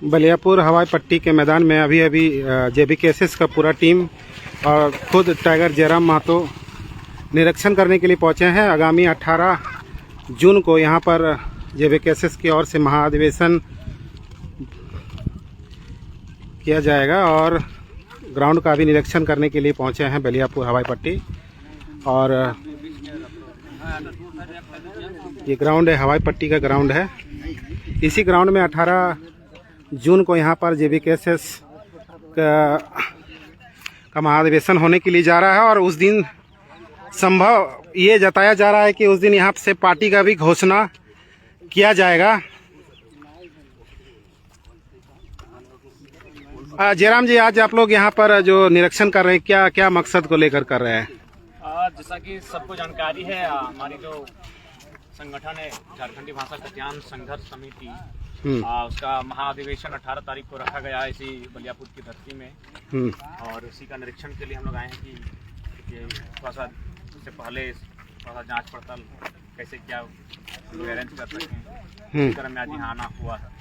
बलियापुर हवाई पट्टी के मैदान में अभी JBKSS का पूरा टीम और खुद टाइगर जयराम महतो निरीक्षण करने के लिए पहुंचे हैं। आगामी 18 जून को यहां पर JBKSS की ओर से महाधिवेशन किया जाएगा और ग्राउंड का भी निरीक्षण करने के लिए पहुंचे हैं बलियापुर हवाई पट्टी। और ये ग्राउंड है, हवाई पट्टी का ग्राउंड है। इसी ग्राउंड में 18 जून को यहाँ पर JBKSS का महाधिवेशन होने के लिए जा रहा है और उस दिन संभव ये जताया जा रहा है कि उस दिन यहाँ से पार्टी का भी घोषणा किया जाएगा। जयराम जी, आज आप लोग यहाँ पर जो निरीक्षण कर रहे हैं, क्या क्या मकसद को लेकर कर रहे हैं? जैसा कि सबको जानकारी है, हमारी जो संगठन है झारखंडी भाषा कल्याण संघर्ष समिति, उसका महाधिवेशन 18 तारीख को रखा गया है इसी बलियापुर की धरती में। और उसी का निरीक्षण के लिए हम लोग आए हैं कि ये थोड़ा सा इससे पहले थोड़ा सा जांच पड़ताल कैसे क्या लोग अरेंज कर सकें, इस तरह में आज यहाँ आना हुआ है।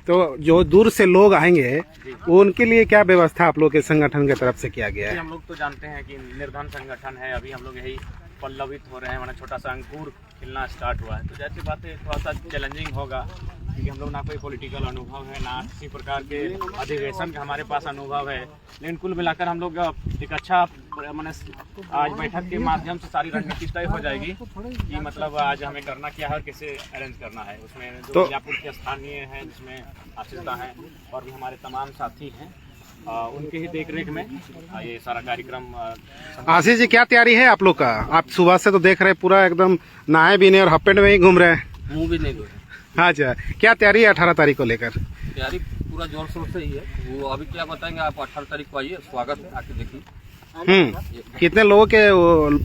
तो जो दूर से लोग आएंगे वो उनके लिए क्या व्यवस्था आप लोग के संगठन की तरफ से किया गया है? हम लोग तो जानते हैं कि निर्धन संगठन है, अभी हम लोग यही पल्लवित हो रहे हैं, मैंने छोटा सा अंकुर खिलना स्टार्ट हुआ है। तो जैसी बात है थोड़ा सा चैलेंजिंग होगा क्योंकि हम लोग ना कोई पॉलिटिकल अनुभव है, ना किसी प्रकार के अधिवेशन का हमारे पास अनुभव है। लेकिन कुल मिलाकर हम लोग एक अच्छा मैंने आज बैठक के माध्यम से सारी रणनीति तय हो जाएगी कि मतलब आज हमें करना क्या है और कैसे अरेंज करना है। उसमें जो बलियापुर के स्थानीय हैं, जिसमें आशीषदा हैं और भी हमारे तमाम साथी हैं, उनके ही देखरेख में ये सारा कार्यक्रम। आशीष जी, क्या तैयारी है आप लोग का? आप सुबह से तो देख रहे हैं पूरा एकदम नहाए भी नहीं और हाफ पैंट में ही घूम रहे हैं। मुंह भी नहीं धोए। अच्छा, क्या तैयारी है 18 तारीख को लेकर? तैयारी पूरा जोर शोर से ही है। वो अभी क्या बताएंगे आप? 18 तारीख को आइए, स्वागत है, आके देखिए। कितने लोगों के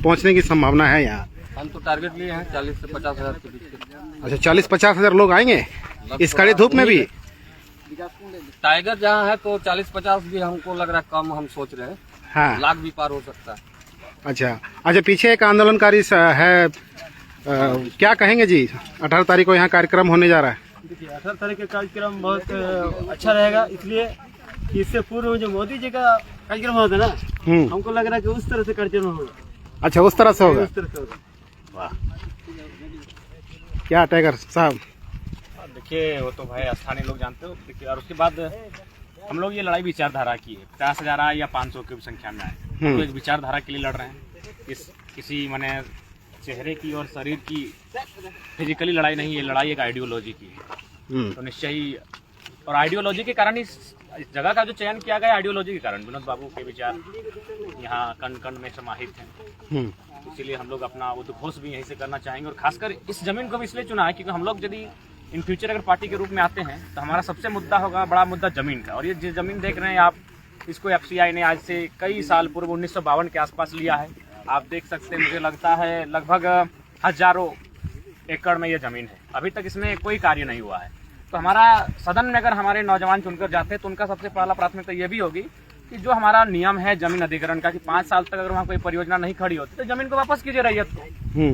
पहुंचने की संभावना है यहाँ? हम तो टारगेट लिए हैं 40 से 50 हजार के बीच। अच्छा, 40-50 हजार लोग आएंगे इस कड़ी धूप में भी? टाइगर जहाँ है तो 40-50 भी हमको लग रहा है कम, हम सोच रहे हैं। हाँ, लाख भी पार हो सकता है। अच्छा, पीछे एक आंदोलनकारी है, क्या कहेंगे जी? 18 तारीख को यहाँ कार्यक्रम होने जा रहा है। देखिए, 18 तारीख का कार्यक्रम बहुत अच्छा रहेगा, इसलिए कि इससे पूर्व जो मोदी जी का कार्यक्रम होता है ना, हमको लग रहा है कि उस तरह से कार्यक्रम होगा। अच्छा, उस तरह से होगा। उस तरह से होगा। वाह, क्या टाइगर साहब? देखिए, वो तो भाई स्थानीय लोग जानते हो। देखिए, और उसके बाद हम लोग ये लड़ाई विचारधारा की है। 50,000 आए या 500 की संख्या में आए, तो एक विचारधारा के लिए लड़ रहे हैं। किसी माने चेहरे की और शरीर की फिजिकली लड़ाई नहीं, ये लड़ाई एक आइडियोलॉजी की है। तो निश्चय ही, और आइडियोलॉजी के कारण इस जगह का जो चयन किया गया, आइडियोलॉजी के कारण विनोद बाबू के विचार यहाँ कण कण में समाहित हैं। इसीलिए हम लोग अपना उद्घोष भी यहीं से करना चाहेंगे। और खासकर इस जमीन को भी इसलिए चुना है क्योंकि हम लोग यदि इन फ्यूचर अगर पार्टी के रूप में आते हैं तो हमारा सबसे मुद्दा होगा, बड़ा मुद्दा जमीन का। और ये जिस जमीन देख रहे हैं आप, इसको FCI ने आज से कई साल पूर्व 1952 के आसपास लिया है। आप देख सकते हैं, मुझे लगता है लगभग हजारों एकड़ में ये जमीन है। अभी तक इसमें कोई कार्य नहीं हुआ है। तो हमारा सदन में अगर हमारे नौजवान चुनकर जाते हैं तो उनका सबसे पहला प्राथमिकता ये भी होगी कि जो हमारा नियम है जमीन अधिग्रहण का कि 5 साल तक अगर वहाँ कोई परियोजना नहीं खड़ी होती तो जमीन को वापस कीजिए रैयत को।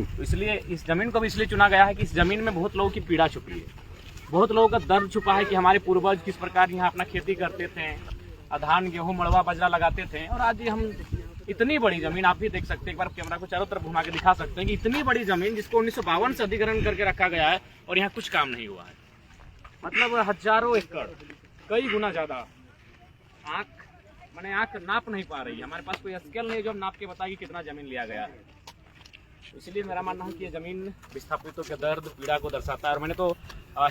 तो इसलिए इस जमीन को भी इसलिए चुना गया है कि इस जमीन में बहुत लोगों की पीड़ा छुपी है, बहुत लोगों का दर्द छुपा है कि हमारे पूर्वज किस प्रकार यहाँ अपना खेती करते थे, धान गेहूँ मड़वा बाजरा लगाते थे। और आज हम इतनी बड़ी जमीन, आप भी देख सकते हैं, एक बार कैमरा को चारों तरफ घुमा के दिखा सकते हैं कि इतनी बड़ी जमीन जिसको 1952 से अधिग्रहण करके रखा गया है और यहाँ कुछ काम नहीं हुआ है। मतलब हजारों एकड़, कई गुना ज्यादा। आंख नाप नहीं पा रही है, हमारे पास कोई स्केल नहीं जो हम नाप के बताए कि कितना जमीन लिया गया है। इसलिए मेरा मानना है कि ये जमीन विस्थापितों के दर्द पीड़ा को दर्शाता है। और मैंने तो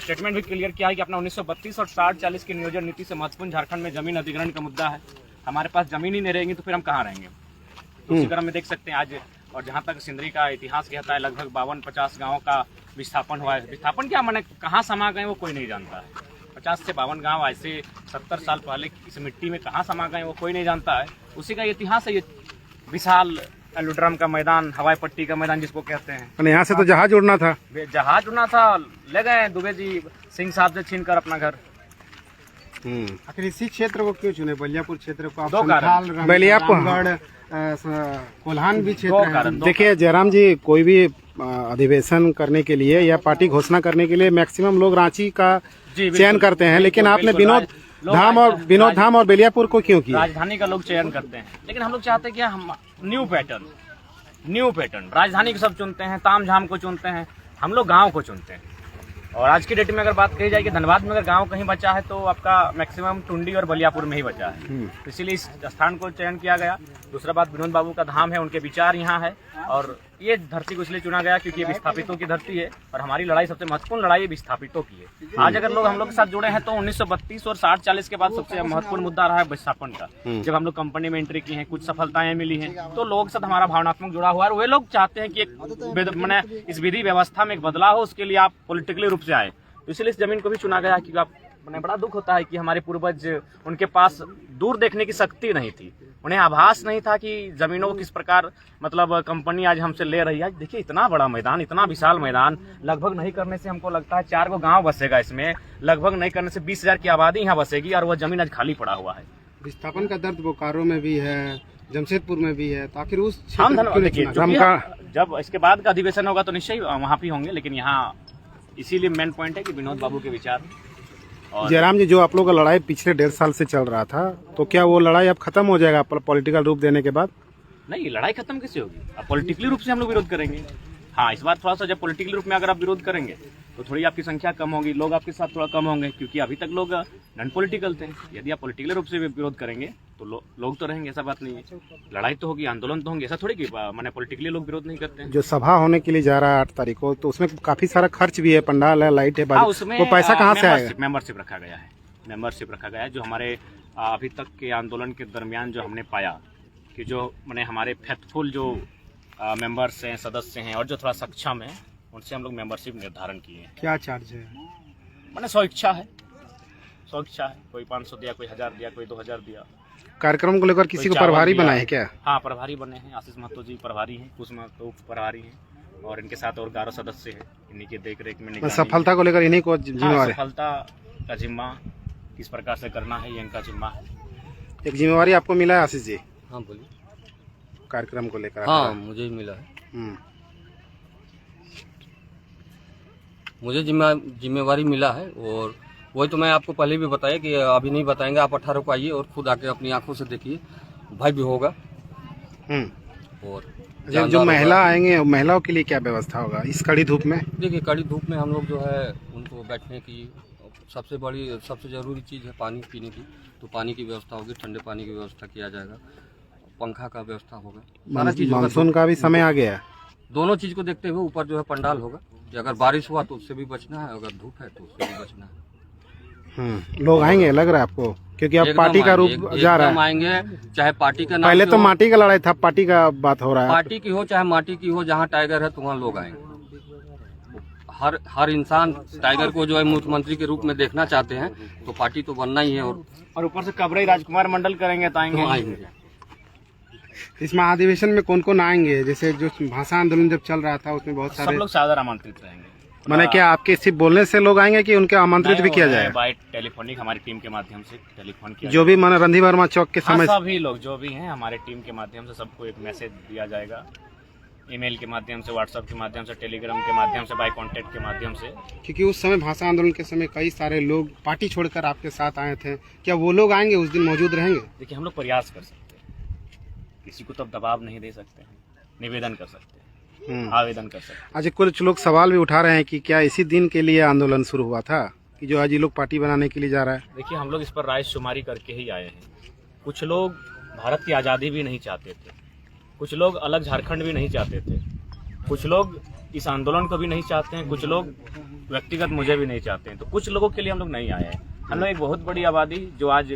स्टेटमेंट भी क्लियर किया है कि अपना 1932 और 60-40 की नियोजन नीति से महत्वपूर्ण झारखंड में जमीन अधिग्रहण का मुद्दा है। हमारे पास जमीन ही नहीं रहेगी तो फिर हम कहाँ रहेंगे? तो उसी क्रम में देख सकते हैं आज, और जहाँ तक सिंदरी का इतिहास कहता है, लगभग 52-50 गाँव का विस्थापन हुआ है। विस्थापन क्या माने, कहाँ समा गए वो कोई नहीं जानता है। 50 से 52 गाँव ऐसे 70 साल पहले इस मिट्टी में कहाँ समा गए वो कोई नहीं जानता है। उसी का इतिहास है ये विशाल एलोड्रम का मैदान, हवाई पट्टी का मैदान जिसको कहते हैं। यहाँ से तो जहाज उड़ना था, ले गए दुबे जी सिंह साहब से छीन कर अपना घर। आखिर इसी क्षेत्र को क्यों चुने, बलियापुर क्षेत्र को? दो कारण, बलियापुर कोल्हान भी क्षेत्र है। देखिए जयराम जी, कोई भी अधिवेशन करने के लिए या पार्टी घोषणा करने के लिए मैक्सिमम लोग रांची का चयन करते हैं, लेकिन आपने विनोद धाम और बेलियापुर को क्यों किया? राजधानी का लोग चयन करते हैं, लेकिन हम लोग चाहते हैं कि हम न्यू पैटर्न राजधानी को सब चुनते हैं, ताम झाम को चुनते हैं, हम लोग गांव को चुनते हैं। और आज की डेट में अगर बात कही जाए कि धनबाद में अगर गांव कहीं बचा है तो आपका मैक्सिमम टुंडी और बलियापुर में ही बचा है, तो इसीलिए इस स्थान को चयन किया गया। दूसरा बात, विनोद बाबू का धाम है, उनके विचार यहाँ है, और ये धरती को इसलिए चुना गया क्योंकि ये विस्थापितों की धरती है और हमारी लड़ाई सबसे महत्वपूर्ण लड़ाई विस्थापितों की है। आज अगर लोग हम लोग के साथ जुड़े हैं तो 1932 और 60-40 के बाद सबसे महत्वपूर्ण मुद्दा रहा है विस्थापन का। जब हम लोग कंपनी में एंट्री की है, कुछ सफलताएं मिली हैं, तो लोगों के साथ हमारा भावनात्मक जुड़ा हुआ है और वे लोग चाहते हैं कि एक मैंने इस विधि व्यवस्था में एक बदलाव हो, उसके लिए आप पॉलिटिकली रूप से आए। तो इसलिए इस जमीन को भी चुना गया क्योंकि आप मैंने बड़ा दुख होता है कि हमारे पूर्वज, उनके पास दूर देखने की शक्ति नहीं थी, उन्हें आभास नहीं था कि जमीनों को किस प्रकार मतलब कंपनी आज हमसे ले रही है। देखिए इतना बड़ा मैदान, इतना विशाल मैदान, लगभग नहीं करने से हमको लगता है 4 गो गांव बसेगा इसमें, लगभग नहीं करने से 20,000 की आबादी यहाँ बसेगी और वह जमीन आज खाली पड़ा हुआ है। विस्थापन का दर्द बोकारो में भी है, जमशेदपुर में भी है, तो आखिर उस हम देखिए जब इसके बाद का अधिवेशन होगा तो निश्चय वहाँ भी होंगे, लेकिन यहाँ इसीलिए मेन पॉइंट है कि विनोद बाबू के विचार। और जयराम जी, जो आप लोगों का लड़ाई पिछले 1.5 साल से चल रहा था, तो क्या वो लड़ाई अब खत्म हो जाएगा पॉलिटिकल रूप देने के बाद? नहीं, लड़ाई खत्म कैसे होगी? अब पॉलिटिकली रूप से हम लोग विरोध करेंगे। हाँ, इस बार थोड़ा सा जब पॉलिटिकल रूप में अगर आप विरोध करेंगे तो थोड़ी आपकी संख्या कम होगी, लोग आपके साथ थोड़ा कम होंगे, क्योंकि अभी तक लोग नॉन पॉलिटिकल थे। यदि आप पॉलिटिकल रूप से विरोध करेंगे तो लोग तो रहेंगे, ऐसा बात नहीं है। लड़ाई तो होगी, आंदोलन तो होंगे, ऐसा थोड़ी कि मैंने पॉलिटिकली लोग विरोध नहीं करते हैं। जो सभा होने के लिए जा रहा है 8 तारीख को, तो उसमें काफी सारा खर्च भी है, पंडाल है, लाइट है, उसमें वो पैसा कहाँ से आएगा? मेंबरशिप रखा गया है, जो हमारे अभी तक के आंदोलन के दरमियान जो हमने पाया कि जो मैंने हमारे फेथफुल जो मेंबर्स हैं, सदस्य हैं और जो थोड़ा सक्षम है, उनसे हम लोग मेंबरशिप निर्धारण किए हैं। क्या चार्ज है? मैंने 100 इच्छा है, कोई 500 दिया, कोई 1000 दिया, कोई 2000 दिया। कार्यक्रम को लेकर किसी को प्रभारी बनाए हैं क्या? हाँ, प्रभारी बने हैं, आशीष महतो जी प्रभारी हैं, कुछ महतो प्रभारी हैं, और इनके साथ और 11 सदस्य हैं। इन्हीं के देख रेख में सफलता को लेकर इन्हीं को जिम्मेवार है। सफलता का जिम्मा किस प्रकार से करना है, ये इनका जिम्मा है। एक जिम्मेवारी आपको मिला है आशीष जी? हाँ बोलिए। कार्यक्रम को लेकर? हाँ, मुझे ही मिला है। मुझे जिम्मेवारी मिला है, और वही तो मैं आपको पहले भी बताया कि अभी नहीं बताएंगे, आप 18 को आइए और खुद आके अपनी आंखों से देखिए, भव्य होगा। और जो महिला आएंगे, महिलाओं के लिए क्या व्यवस्था होगा इस कड़ी धूप में? देखिए, कड़ी धूप में हम लोग जो है उनको बैठने की सबसे जरूरी चीज़ है पानी पीने की, तो पानी की व्यवस्था होगी, ठंडे पानी की व्यवस्था किया जाएगा, पंखा का व्यवस्था होगा, सारा चीज। मानसून का भी समय आ गया है, दोनों चीज को देखते हुए ऊपर जो है पंडाल होगा कि अगर बारिश हुआ तो उससे भी बचना है, अगर धूप है तो उससे भी बचना है। लोग आएंगे लग रहा है आपको, क्योंकि अब पार्टी का रूप जा रहा है। आएंगे, चाहे पार्टी का नाम, पहले तो माटी का लड़ाई था, पार्टी का बात हो रहा है। पार्टी की हो चाहे माटी की हो, जहाँ टाइगर है तो वहाँ लोग आएंगे। हर इंसान टाइगर को जो है मुख्यमंत्री के रूप में देखना चाहते हैं, तो पार्टी तो बनना ही है। और ऊपर से कबरई राजकुमार मंडल करेंगे तो आएंगे। इस महाधिवेशन में कौन कौन आएंगे? जैसे जो भाषा आंदोलन जब चल रहा था उसमें बहुत सारे सब लोग सादर आमंत्रित रहेंगे। मैंने क्या आपके सिर्फ बोलने से लोग आएंगे कि उनके आमंत्रित भी किया जाएगा? बाय टेलीफोनिक हमारी टीम के माध्यम से टेलीफोन किया, जो भी माने रणधीर वर्मा चौक के समय सभी लोग जो भी हैं हमारे टीम के माध्यम से सबको एक मैसेज दिया जाएगा, ईमेल के माध्यम से, व्हाट्सएप के माध्यम से, टेलीग्राम के माध्यम से, बाय कॉन्टेक्ट के माध्यम से। क्योंकि उस समय भाषा आंदोलन के समय कई सारे लोग पार्टी छोड़कर आपके साथ आए थे, क्या वो लोग आएंगे उस दिन मौजूद रहेंगे? देखिए, हम लोग प्रयास कर सकते हैं, किसी को तो दबाव नहीं दे सकते हैं, निवेदन कर सकते हैं, आवेदन कर सकते हैं। आज कुछ लोग सवाल भी उठा रहे हैं कि क्या इसी दिन के लिए आंदोलन शुरू हुआ था कि जो आज ये लोग पार्टी बनाने के लिए जा रहा है? देखिए, हम लोग इस पर रायशुमारी करके ही आए हैं। कुछ लोग भारत की आज़ादी भी नहीं चाहते थे, कुछ लोग अलग झारखंड भी नहीं चाहते थे, कुछ लोग इस आंदोलन को भी नहीं चाहते हैं, कुछ लोग व्यक्तिगत मुझे भी नहीं चाहते हैं। तो कुछ लोगों के लिए हम लोग नहीं आए हैं। हम लोग एक बहुत बड़ी आबादी जो आज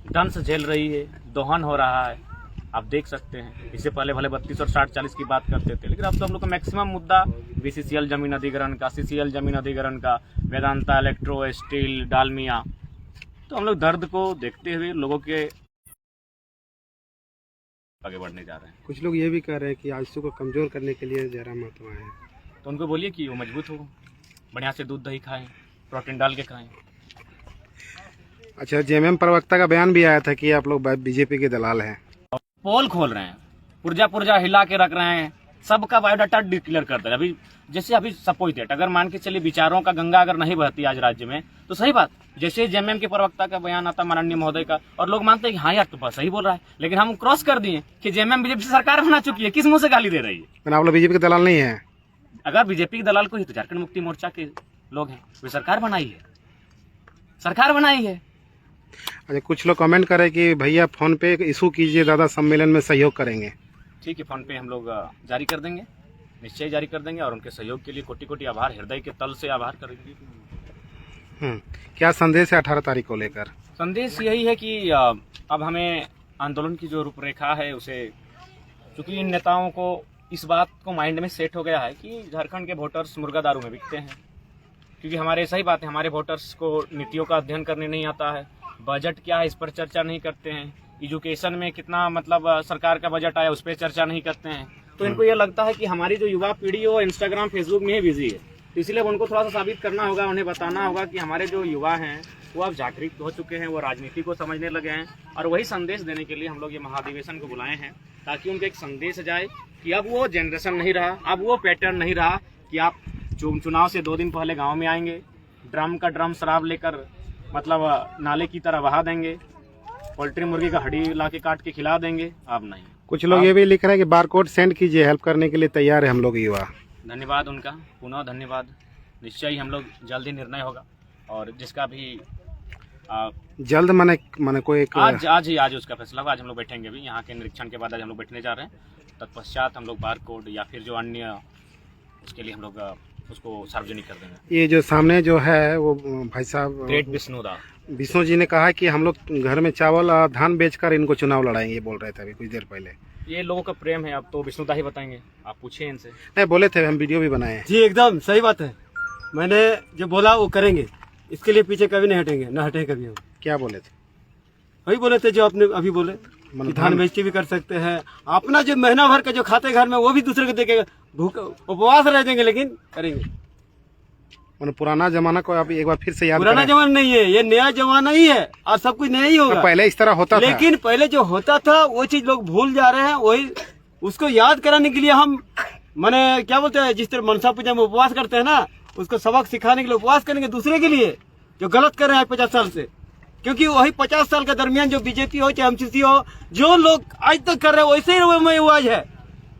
दंश झेल रही है, दोहन हो रहा है, आप देख सकते हैं। इससे पहले भले 32 और 60-40 की बात करते थे, लेकिन अब तो हम लोग का मैक्सिमम मुद्दा BCCL जमीन अधिग्रहण का, CCL जमीन अधिग्रहण का, वेदांता इलेक्ट्रो स्टील डालमिया। तो हम लोग दर्द को देखते हुए लोगों के आगे बढ़ने जा रहे हैं। कुछ लोग ये भी कह रहे हैं कि आजसू को कमजोर करने के लिए जयराम महतो आए हैं, तो उनको बोलिए कि वो मजबूत हो, बढ़िया से दूध दही खाएं, प्रोटीन डाल के खाएं। अच्छा, JMM प्रवक्ता का बयान भी आया था कि आप लोग BJP के दलाल हैं। पोल खोल रहे हैं, पुर्जा हिला के रख रहे हैं, सबका बायोडाटा डिक्लेयर करता है। अभी जैसे अभी सपोज दैट अगर मान के चलिए विचारों का गंगा अगर नहीं बहती आज राज्य में, तो सही बात, जैसे जेएमएम के प्रवक्ता का बयान आता माननीय महोदय का, और लोग मानते हैं कि हाँ यार तो बस सही बोल रहा है, लेकिन हम क्रॉस कर दिए कि जेएमएम बीजेपी सरकार बना चुकी है, किस मुंह से गाली दे रही है? आप लोग बीजेपी के दलाल नहीं है? अगर बीजेपी के दलाल को ही तो झारखंड मुक्ति मोर्चा के लोग हैं, वे सरकार बनाई है, सरकार बनाई है। अच्छा, कुछ लोग कमेंट करे कि भैया फोन पे इशू कीजिए, दादा सम्मेलन में सहयोग करेंगे। ठीक है, फोन पे हम लोग जारी कर देंगे, निश्चय जारी कर देंगे, और उनके सहयोग के लिए कोटि कोटि आभार, हृदय के तल से आभार करेंगे। क्या संदेश है 18 तारीख को लेकर? संदेश यही है कि अब हमें आंदोलन की जो रूपरेखा है उसे, क्योंकि इन नेताओं को इस बात को माइंड में सेट हो गया है कि झारखंड के वोटर्स मुर्गा दारू में बिकते हैं, क्योंकि हमारे सही बात है, हमारे वोटर्स को नीतियों का अध्ययन करने नहीं आता है, बजट क्या है इस पर चर्चा नहीं करते हैं, एजुकेशन में कितना मतलब सरकार का बजट आया उस पर चर्चा नहीं करते हैं। तो इनको ये लगता है कि हमारी जो युवा पीढ़ी वो इंस्टाग्राम फेसबुक में ही बिजी है, तो इसलिए उनको थोड़ा सा साबित करना होगा, उन्हें बताना होगा कि हमारे जो युवा हैं वो अब जागृत हो चुके हैं, वो राजनीति को समझने लगे हैं, और वही संदेश देने के लिए हम लोग ये महाधिवेशन को बुलाए हैं, ताकि उनको एक संदेश जाए कि अब वो जनरेशन नहीं रहा, अब वो पैटर्न नहीं रहा कि आप चुनाव से 2 दिन पहले गाँव में आएंगे, ड्रम का ड्रम शराब लेकर मतलब नाले की तरह बहा देंगे, पोल्ट्री मुर्गी का हड्डी ला के काट के खिला देंगे। अब नहीं। कुछ लोग ये भी लिख रहे हैं कि बारकोड सेंड कीजिए, हेल्प करने के लिए तैयार है हम लोग युवा। धन्यवाद उनका, पुनः धन्यवाद। निश्चय ही हम लोग जल्द ही निर्णय होगा, और जिसका भी जल्द माने कोई एक आज उसका फैसला होगा। आज हम लोग बैठेंगे भी, यहाँ के निरीक्षण के बाद आज हम लोग बैठने जा रहे हैं, तत्पश्चात हम लोग बारकोड या फिर जो अन्य उसके लिए हम लोग उसको सार्वजनिक कर देंगे। ये जो सामने जो है वो भाई साहब ग्रेट विष्णु जी ने कहा कि हम लोग घर में चावल और धान बेचकर इनको चुनाव लड़ाएंगे, बोल रहे थे अभी कुछ देर पहले। ये लोगों का प्रेम है, अब तो विष्णुदा ही बताएंगे, आप पूछिए इनसे। नहीं, बोले थे, हम वीडियो भी बनाए हैं। जी एकदम सही बात है, मैंने जो बोला वो करेंगे, इसके लिए पीछे कभी नहीं हटेंगे, न हटे कभी हम। क्या बोले थे? वही बोले थे जो आपने अभी बोले कि धान बेच के भी कर सकते हैं, अपना जो महीना भर का जो खाते घर में वो भी दूसरे को देके भूख उपवास रह जाएंगे, लेकिन करेंगे। पुराना जमाना को आप एक बार फिर से याद पुराना जमाना नहीं है, ये नया जमाना ही है, और सब कुछ नया ही होगा। पहले इस तरह होता था, लेकिन पहले जो होता था वो चीज लोग भूल जा रहे हैं, वही उसको याद कराने के लिए हम माने क्या बोलते हैं, जिस तरह मनसा पूजा में उपवास करते हैं ना, उसको सबक सिखाने के लिए उपवास करेंगे दूसरे के लिए जो गलत कर रहे हैं 50 साल से। क्योंकि वही 50 साल के दरमियान जो बीजेपी हो चाहे एमसीसी हो, जो लोग आज तक कर रहे हैं वैसे ही हुआ है,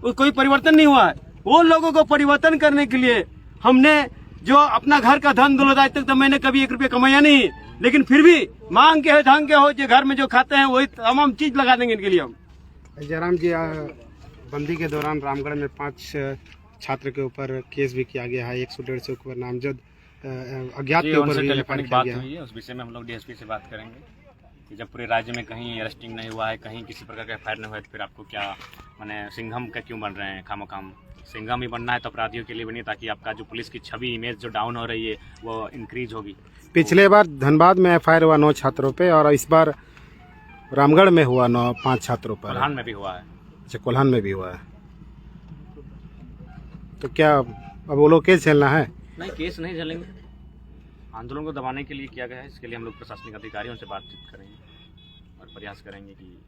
कोई परिवर्तन नहीं हुआ है। वो लोगों को परिवर्तन करने के लिए हमने जो अपना घर का धन दौलत, आज तक तो मैंने कभी 1 रुपया कमाया नहीं, लेकिन फिर भी मांग के है ढंग के हो, जो घर में जो खाते हैं वही तमाम चीज लगा देंगे इनके लिए हम। जयराम जी, बंदी के दौरान रामगढ़ में 5 छात्र के ऊपर केस भी किया गया है, 100-150 के ऊपर नामजद अज्ञात के ऊपर टेलीफोनिक बात हुई है, उस विषय में हम लोग डीएसपी से बात करेंगे कि जब पूरे राज्य में कहीं अरेस्टिंग नहीं हुआ है, कहीं किसी प्रकार का एफआईआर नहीं हुआ है, तो फिर आपको क्या माने सिंघम का क्यों बन रहे हैं खामोखाम? सिंघम ही बनना है तो अपराधियों के लिए बनिए, ताकि आपका जो पुलिस की छवि इमेज जो डाउन हो रही है वो इंक्रीज होगी। पिछले बार धनबाद में एफआईआर हुआ 9 छात्रों पे, और इस बार रामगढ़ में हुआ 5 छात्रों पर। कोल्हान में भी हुआ है। अच्छा, कोल्हान में भी हुआ है, तो क्या अब वो लोग केस झेलना है? नहीं, केस नहीं झेलेंगे, आंदोलन को दबाने के लिए किया गया है, इसके लिए हम लोग प्रशासनिक अधिकारियों से बातचीत करेंगे और प्रयास करेंगे कि